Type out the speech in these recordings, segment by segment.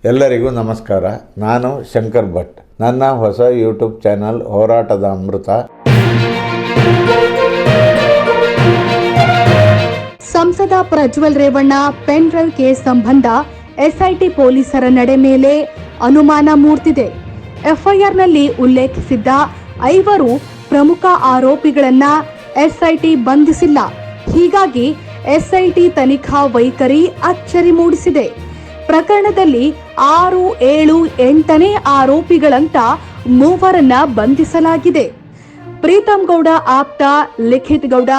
ಎಲ್ಲರಿಗೂ ನಮಸ್ಕಾರ. ನಾನು ಶಂಕರ್ ಭಟ್. ನನ್ನ ಹೊಸ ಯೂಟ್ಯೂಬ್ ಚಾನಲ್ ಹೋರಾಟದ ಅಮೃತ. ಸಂಸದ Prajwal Revanna pen drive case ಸಂಬಂಧ ಎಸ್ಐಟಿ ಪೊಲೀಸರ ನಡೆ ಮೇಲೆ ಅನುಮಾನ ಮೂಡ್ತಿದೆ. ಎಫ್ಐಆರ್ನಲ್ಲಿ ಉಲ್ಲೇಖಿಸಿದ್ದ 5 ಪ್ರಮುಖ ಆರೋಪಿಗಳನ್ನ ಎಸ್ಐಟಿ ಬಂಧಿಸಿಲ್ಲ. ಹೀಗಾಗಿ ಎಸ್ಐಟಿ ತನಿಖಾ ವೈಖರಿ ಅಚ್ಚರಿ ಮೂಡಿಸಿದೆ. ಪ್ರಕರಣದಲ್ಲಿ 6, 7, 8ನೇ ಆರೋಪಿಗಳಂತ 3 ಬಂಧಿಸಲಾಗಿದೆ. ಪ್ರೀತಮ್ ಗೌಡ ಆಪ್ತ ಲಿಖಿತ್ ಗೌಡ,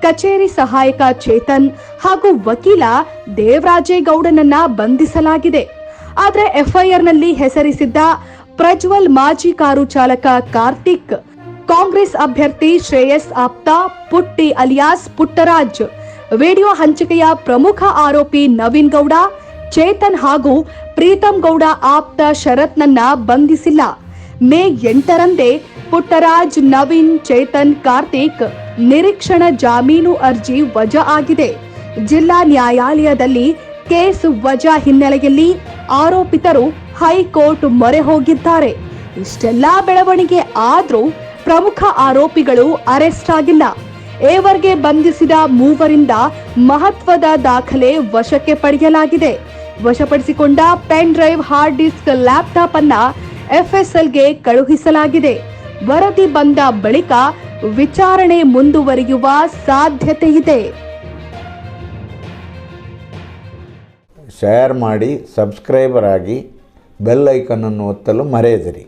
ಕಚೇರಿ ಸಹಾಯಕ ಚೇತನ್ ಹಾಗೂ ವಕೀಲ ದೇವರಾಜೇಗೌಡನನ್ನ ಬಂಧಿಸಲಾಗಿದೆ. ಆದರೆ ಎಫ್ಐಆರ್ನಲ್ಲಿ ಹೆಸರಿಸಿದ್ದ ಪ್ರಜ್ವಲ್ ಮಾಜಿ ಕಾರು ಚಾಲಕ ಕಾರ್ತಿಕ್, ಕಾಂಗ್ರೆಸ್ ಅಭ್ಯರ್ಥಿ ಶ್ರೇಯಸ್ ಆಪ್ತ ಪುಟ್ಟಿ ಅಲಿಯಾಸ್ ಪುಟ್ಟರಾಜ್, ವಿಡಿಯೋ ಹಂಚಿಕೆಯ ಪ್ರಮುಖ ಆರೋಪಿ ನವೀನ್ ಗೌಡ, ಚೇತನ್ ಹಾಗೂ ಪ್ರೀತಮ್ ಗೌಡ ಆಪ್ತ ಶರತ್ನನ್ನ ಬಂಧಿಸಿಲ್ಲ. ಮೇ 8ರಂದೇ ಪುಟ್ಟರಾಜ್, ನವೀನ್, ಚೇತನ್, ಕಾರ್ತಿಕ್ ನಿರೀಕ್ಷಣಾ ಜಾಮೀನು ಅರ್ಜಿ ವಜಾ ಆಗಿದೆ. ಜಿಲ್ಲಾ ನ್ಯಾಯಾಲಯದಲ್ಲಿ ಕೇಸ್ ವಜಾ ಹಿನ್ನೆಲೆಯಲ್ಲಿ ಆರೋಪಿತರು ಹೈಕೋರ್ಟ್ ಮೊರೆ ಹೋಗಿದ್ದಾರೆ. ಇಷ್ಟೆಲ್ಲಾ ಬೆಳವಣಿಗೆ ಆದ್ರೂ ಪ್ರಮುಖ ಆರೋಪಿಗಳು ಅರೆಸ್ಟ್ ಆಗಿಲ್ಲ. ಏವರೆಗೆ ಬಂಧಿಸಿದ 3ರಿಂದ ಮಹತ್ವದ ದಾಖಲೆ ವಶಕ್ಕೆ ಪಡೆಯಲಾಗಿದೆ. ವಶಪಡಿಸಿಕೊಂಡ pen drive, hard disk, laptop ಅನ್ನ ಎಫ್ಎಸ್ಎಲ್ಗೆ ಕಳುಹಿಸಲಾಗಿದೆ. ವರದಿ ಬಂದ ಬಳಿಕ ವಿಚಾರಣೆ ಮುಂದುವರಿಯುವ ಸಾಧ್ಯತೆ ಇದೆ. ಶೇರ್ ಮಾಡಿ, ಸಬ್ಸ್ಕ್ರೈಬರ್ ಆಗಿ, ಬೆಲ್ ಐಕನ್ ಅನ್ನು ಒತ್ತಲು ಮರೆಯದಿರಿ.